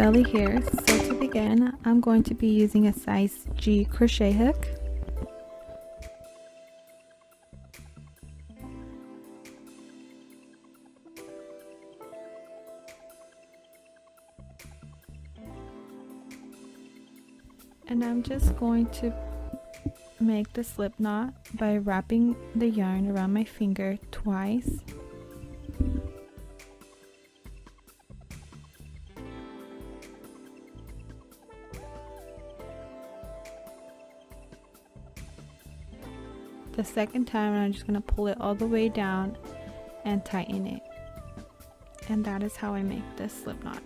belly here. So to begin, I'm going to be using a size G crochet hook. And I'm just going to make the slip knot by wrapping the yarn around my finger twice. The second time I'm just going to pull it all the way down and tighten it. And that is how I make this slip knot.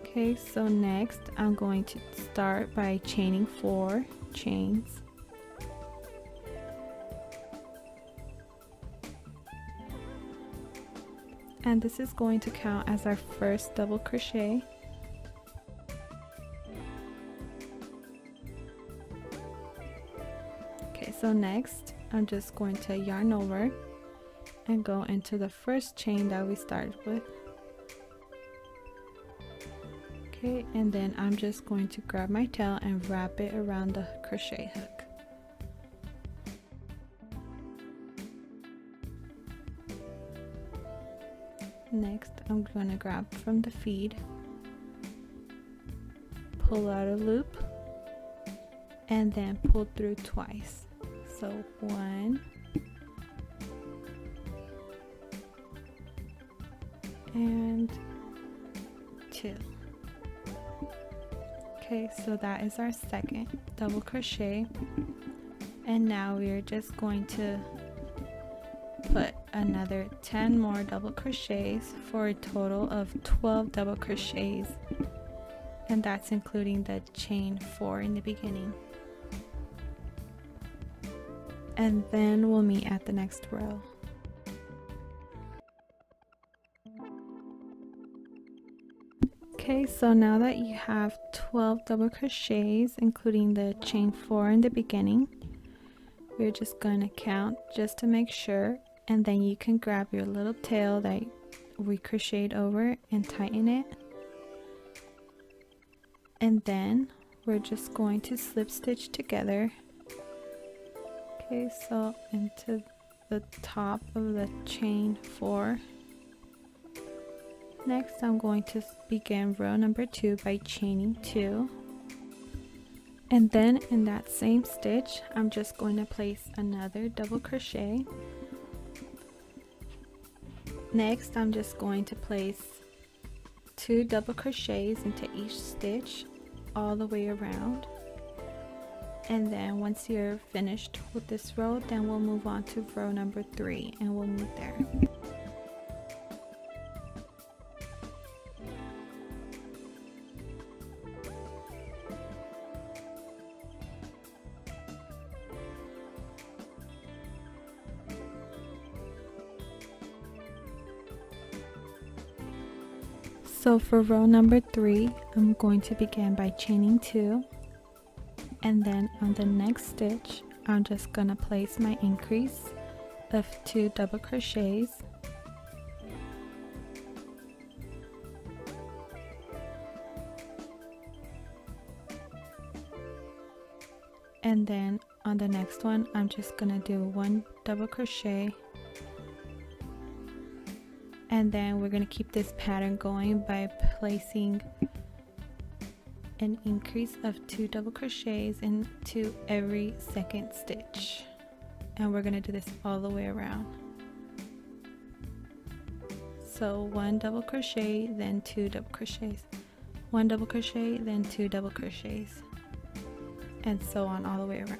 Okay, so next I'm going to start by chaining 4 chains. And this is going to count as our first double crochet. Okay, so next I'm just going to yarn over and go into the first chain that we started with. Okay, and then I'm just going to grab my tail and wrap it around the crochet hook. Next, I'm going to grab from the feed, pull out a loop, and then pull through twice. So 1 and 2. Okay, so that is our second double crochet, and now we are just going to put another 10 more double crochets for a total of 12 double crochets, and that's including the chain 4 in the beginning. And then we'll meet at the next row. Okay, so now that you have 12 double crochets including the chain 4 in the beginning, we're just going to count just to make sure, and then you can grab your little tail that we crocheted over and tighten it. And then we're just going to slip stitch together. Okay, so into the top of the chain 4. Next, I'm going to begin row number 2 by chaining 2. And then in that same stitch, I'm just going to place another double crochet. Next, I'm just going to place 2 double crochets into each stitch all the way around. And then once you're finished with this row, then we'll move on to row number 3 and we'll meet there. So for row number 3, I'm going to begin by chaining 2, and then on the next stitch I'm just gonna place my increase of 2 double crochets, and then on the next one I'm just gonna do 1 double crochet. And then we're going to keep this pattern going by placing an increase of 2 double crochets into every second stitch, and we're going to do this all the way around. So 1 double crochet, then 2 double crochets, 1 double crochet, then 2 double crochets, and so on all the way around.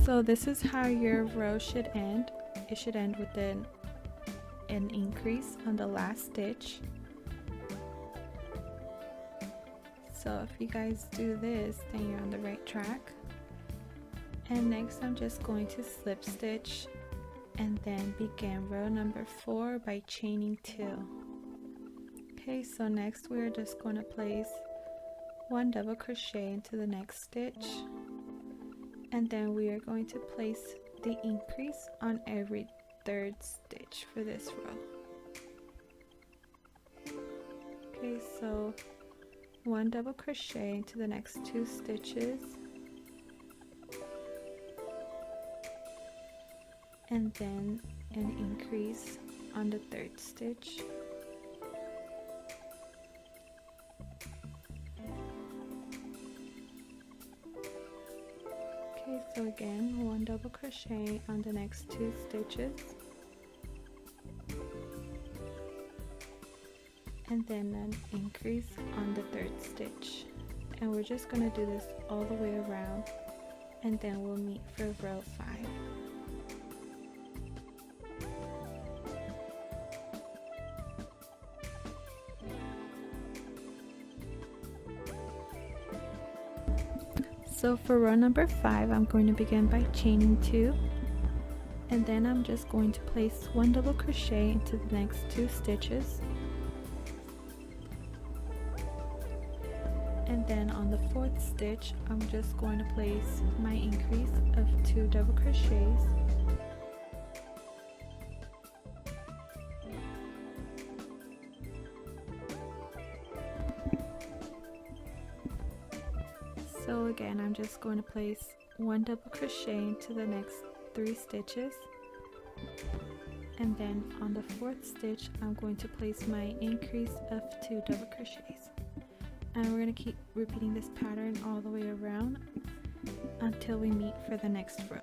So this is how your row should end. It should end with an increase on the last stitch. So if you guys do this, then you're on the right track. And next I'm just going to slip stitch and then begin row number 4 by chaining 2. Okay, so next we're just going to place 1 double crochet into the next stitch, and then we are going to place the increase on every 3rd stitch for this row. Okay, so 1 double crochet into the next 2 stitches, and then an increase on the 3rd stitch. Okay, so again 1 double crochet on the next 2 stitches, and then an increase on the 3rd stitch, and we're just going to do this all the way around, and then we'll meet for row 5. So for row number 5, I'm going to begin by chaining 2, and then I'm just going to place 1 double crochet into the next 2 stitches, and then on the 4th stitch I'm just going to place my increase of 2 double crochets, so again I'm just going to place 1 double crochet into the next 3 stitches, and then on the 4th stitch I'm going to place my increase of 2 double crochets, and we're going to keep repeating this pattern all the way around until we meet for the next row.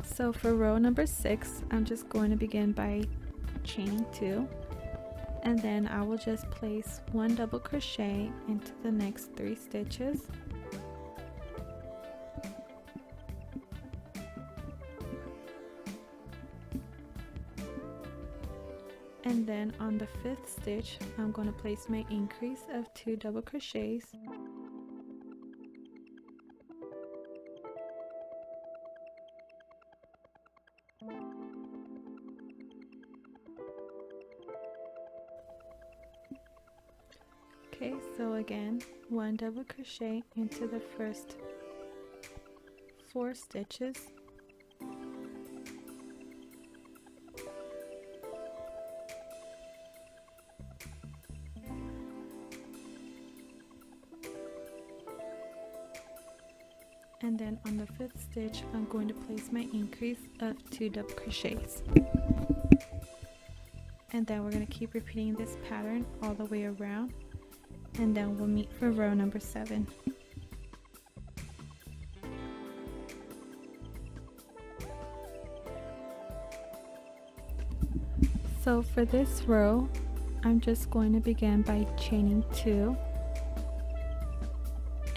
So for row number 6, I'm just going to begin by chaining 2, and then I will just place 1 double crochet into the next 3 stitches, and then on the 5th stitch I'm going to place my increase of 2 double crochets, okay, so again 1 double crochet into the first 4 stitches, and then on the 5th stitch I'm going to place my increase of 2 double crochets, and then we're going to keep repeating this pattern all the way around, and then we'll meet for row number 7. So for this row I'm just going to begin by chaining 2,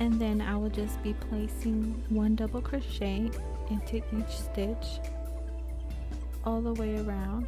and then I will just be placing 1 double crochet into each stitch all the way around,